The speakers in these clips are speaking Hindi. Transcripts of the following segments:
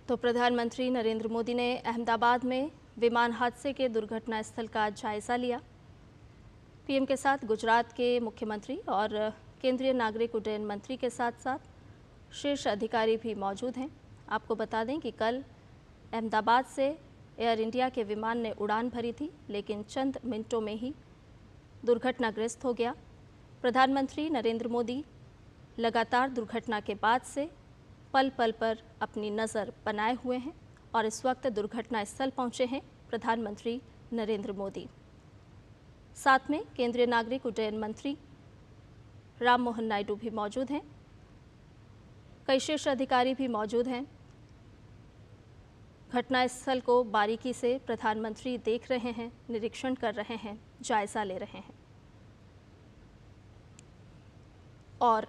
तो प्रधानमंत्री नरेंद्र मोदी ने अहमदाबाद में विमान हादसे के दुर्घटना स्थल का जायजा लिया। पीएम के साथ गुजरात के मुख्यमंत्री और केंद्रीय नागरिक उड्डयन मंत्री के साथ साथ शीर्ष अधिकारी भी मौजूद हैं। आपको बता दें कि कल अहमदाबाद से एयर इंडिया के विमान ने उड़ान भरी थी, लेकिन चंद मिनटों में ही दुर्घटनाग्रस्त हो गया। प्रधानमंत्री नरेंद्र मोदी लगातार दुर्घटना के बाद से पल पल पर अपनी नज़र बनाए हुए हैं और इस वक्त दुर्घटना स्थल पहुंचे हैं प्रधानमंत्री नरेंद्र मोदी। साथ में केंद्रीय नागरिक उड्डयन मंत्री राम मोहन नायडू भी मौजूद हैं। कई शीर्ष अधिकारी भी मौजूद हैं। घटनास्थल को बारीकी से प्रधानमंत्री देख रहे हैं, निरीक्षण कर रहे हैं, जायजा ले रहे हैं। और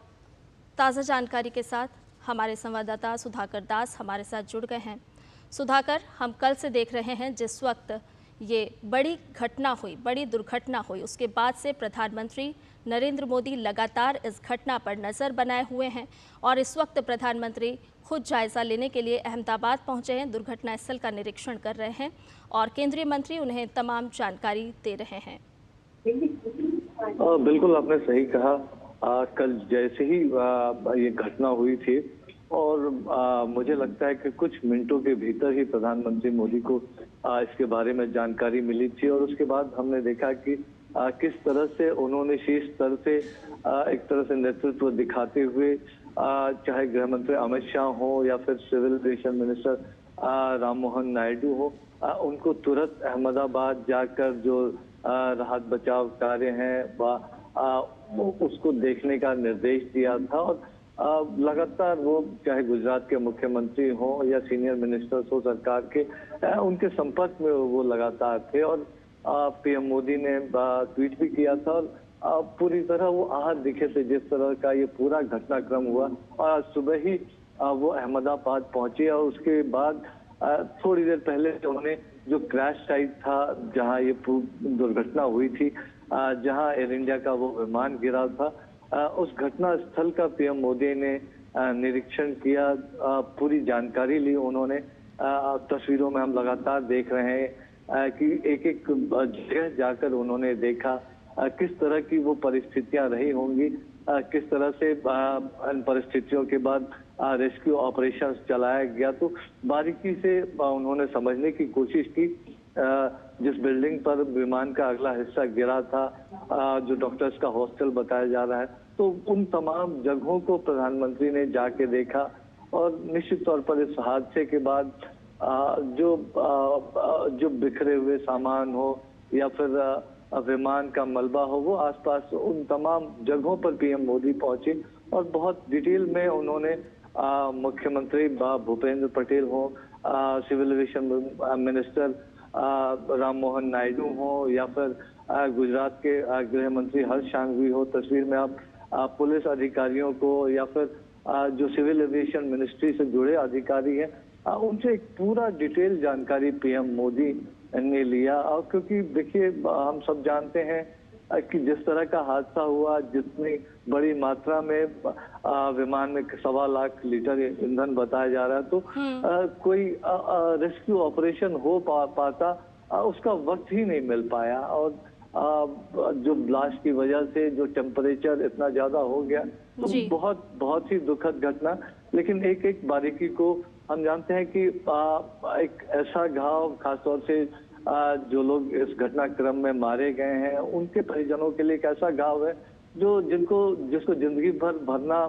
ताज़ा जानकारी के साथ हमारे संवाददाता सुधाकर दास हमारे साथ जुड़ गए हैं। सुधाकर, हम कल से देख रहे हैं जिस वक्त ये बड़ी घटना हुई, बड़ी दुर्घटना हुई, उसके बाद से प्रधानमंत्री नरेंद्र मोदी लगातार इस घटना पर नज़र बनाए हुए हैं और इस वक्त प्रधानमंत्री खुद जायज़ा लेने के लिए अहमदाबाद पहुंचे हैं, दुर्घटना स्थल का निरीक्षण कर रहे हैं और केंद्रीय मंत्री उन्हें तमाम जानकारी दे रहे हैं। बिल्कुल, आपने सही कहा। कल जैसे ही ये घटना हुई थी और मुझे लगता है कि कुछ मिनटों के भीतर ही प्रधानमंत्री मोदी को इसके बारे में जानकारी मिली थी और उसके बाद हमने देखा कि किस तरह से उन्होंने शीर्ष स्तर से एक तरह से नेतृत्व दिखाते हुए चाहे गृह मंत्री अमित शाह हो या फिर civil aviation minister Ram Mohan Naidu हो, उनको तुरंत अहमदाबाद जाकर जो राहत बचाव कार्य हैं उसको देखने का निर्देश दिया था और लगातार वो चाहे गुजरात के मुख्यमंत्री हो या सीनियर मिनिस्टर्स हो सरकार के, उनके संपर्क में वो लगातार थे और पीएम मोदी ने ट्वीट भी किया था और पूरी तरह वो आहत दिखे थे जिस तरह का ये पूरा घटनाक्रम हुआ। और आज सुबह ही वो अहमदाबाद पहुंचे और उसके बाद थोड़ी देर पहले उन्होंने जो क्रैश साइट था जहां ये दुर्घटना हुई थी, जहां एयर इंडिया का वो विमान गिरा था, उस घटना स्थल का पीएम मोदी ने निरीक्षण किया, पूरी जानकारी ली उन्होंने। तस्वीरों में हम लगातार देख रहे हैं कि एक एक जगह जाकर उन्होंने देखा किस तरह की वो परिस्थितियां रही होंगी, किस तरह से इन परिस्थितियों के बाद रेस्क्यू ऑपरेशन चलाया गया। तो बारीकी से उन्होंने समझने की कोशिश की। जिस बिल्डिंग पर विमान का अगला हिस्सा गिरा था, जो डॉक्टर्स का हॉस्टल बताया जा रहा है, तो उन तमाम जगहों को प्रधानमंत्री ने जाके देखा और निश्चित तौर पर इस हादसे के बाद जो बिखरे हुए सामान हो या फिर विमान का मलबा हो, वो आसपास उन तमाम जगहों पर पीएम मोदी पहुंचे और बहुत डिटेल में उन्होंने मुख्यमंत्री भूपेंद्र पटेल हो, civil aviation minister Ram Mohan Naidu हो या फिर गुजरात के गृह मंत्री हर्ष संघवी हो, तस्वीर में आप पुलिस अधिकारियों को या फिर जो सिविल एविएशन मिनिस्ट्री से जुड़े अधिकारी हैं, उनसे एक पूरा डिटेल जानकारी पीएम मोदी ने लिया। और क्योंकि देखिए, हम सब जानते हैं कि जिस तरह का हादसा हुआ, जितनी बड़ी मात्रा में विमान में 1.25 लाख लीटर ईंधन बताया जा रहा है, तो कोई रेस्क्यू ऑपरेशन हो पाता उसका वक्त ही नहीं मिल पाया। और जो ब्लास्ट की वजह से जो टेम्परेचर इतना ज्यादा हो गया, तो बहुत ही दुखद घटना। लेकिन एक एक बारीकी को हम जानते हैं कि एक ऐसा घाव, खासतौर से जो लोग इस घटनाक्रम में मारे गए हैं, उनके परिजनों के लिए एक ऐसा घाव है जिसको जिंदगी भर भरना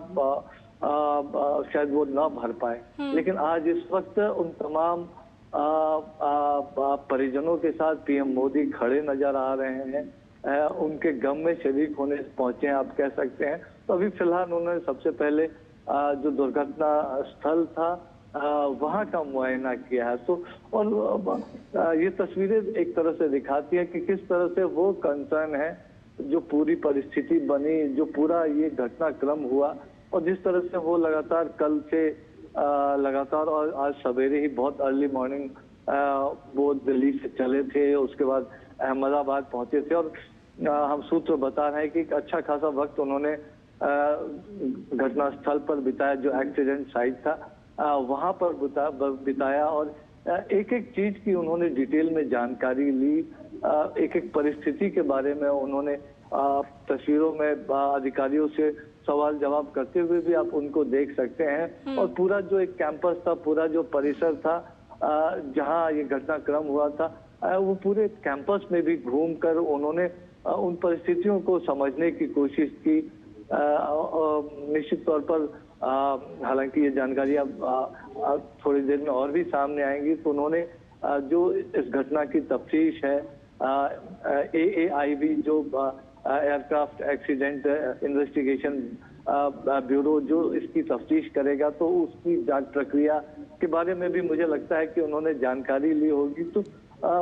शायद वो ना भर पाए। लेकिन आज इस वक्त उन तमाम परिजनों के साथ पीएम मोदी खड़े नजर आ रहे हैं, उनके गम में शरीक होने पहुंचे हैं, आप कह सकते हैं। तो अभी फिलहाल उन्होंने सबसे पहले जो दुर्घटना स्थल था वहां का मुआयना किया है। तो और ये तस्वीरें एक तरह से दिखाती है कि किस तरह से वो कंसर्न है, जो पूरी परिस्थिति बनी, जो पूरा ये घटनाक्रम हुआ और जिस तरह से वो लगातार कल से लगातार और आज सवेरे ही बहुत अर्ली मॉर्निंग वो दिल्ली से चले थे, उसके बाद अहमदाबाद पहुंचे थे और हम सूत्र बता रहे हैं कि एक अच्छा खासा वक्त उन्होंने घटनास्थल पर बिताया, जो एक्सीडेंट साइट था। वहां पर बिताया और एक एक चीज की उन्होंने डिटेल में जानकारी ली। एक एक परिस्थिति के बारे में उन्होंने तस्वीरों में अधिकारियों से सवाल जवाब करते हुए भी आप उनको देख सकते हैं। और पूरा जो एक कैंपस था, पूरा जो परिसर था जहां ये घटनाक्रम हुआ था, वो पूरे कैंपस में भी घूमकर उन्होंने उन परिस्थितियों को समझने की कोशिश की। निश्चित तौर पर हालांकि ये जानकारी अब थोड़ी देर में और भी सामने आएंगी, तो उन्होंने जो इस घटना की तफ्तीश है, AAIB जो एयरक्राफ्ट एक्सीडेंट इन्वेस्टिगेशन ब्यूरो जो इसकी तफ्तीश करेगा, तो उसकी जांच प्रक्रिया के बारे में भी मुझे लगता है कि उन्होंने जानकारी ली होगी। तो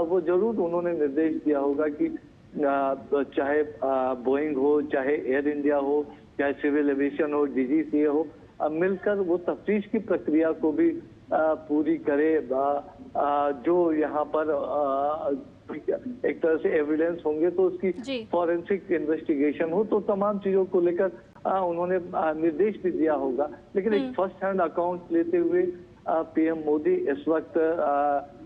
वो जरूर उन्होंने निर्देश दिया होगा कि चाहे बोइंग हो, चाहे एयर इंडिया हो, चाहे सिविल एविएशन हो, DGCA हो, मिलकर वो तफ्तीश की प्रक्रिया को भी पूरी करे। जो यहाँ पर एक तरह से एविडेंस होंगे तो उसकी फॉरेंसिक इन्वेस्टिगेशन हो, तो तमाम चीजों को लेकर उन्होंने निर्देश भी दिया होगा। लेकिन एक फर्स्ट हैंड अकाउंट लेते हुए PM मोदी इस वक्त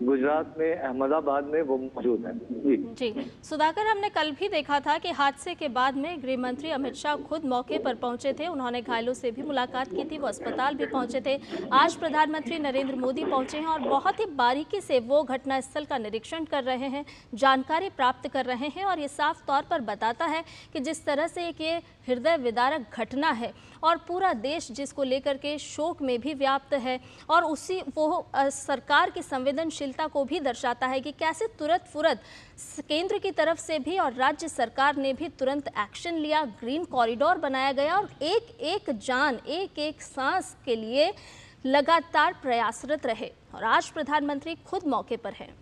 गुजरात में अहमदाबाद में वो मौजूद हैं। जी सुधाकर, हमने कल भी देखा था कि हादसे के बाद में गृह मंत्री अमित शाह खुद मौके पर पहुंचे थे। उन्होंने घायलों से भी मुलाकात की थी, वो अस्पताल भी पहुंचे थे। आज प्रधानमंत्री नरेंद्र मोदी पहुंचे हैं और बहुत ही बारीकी से वो घटनास्थल का निरीक्षण कर रहे हैं, जानकारी प्राप्त कर रहे हैं। और ये साफ तौर पर बताता है कि जिस तरह से एक ये हृदय विदारक घटना है और पूरा देश जिसको लेकर के शोक में भी व्याप्त है, और उसी वो सरकार की संवेदनशीलता को भी दर्शाता है कि कैसे तुरंत फुरत केंद्र की तरफ से भी और राज्य सरकार ने भी तुरंत एक्शन लिया, ग्रीन कॉरिडोर बनाया गया और एक एक जान, एक एक सांस के लिए लगातार प्रयासरत रहे। और आज प्रधानमंत्री खुद मौके पर हैं।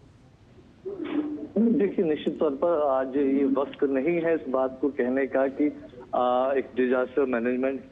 देखिए, निश्चित तौर पर आज ये वक्त नहीं है इस बात को कहने का कि एक डिजास्टर मैनेजमेंट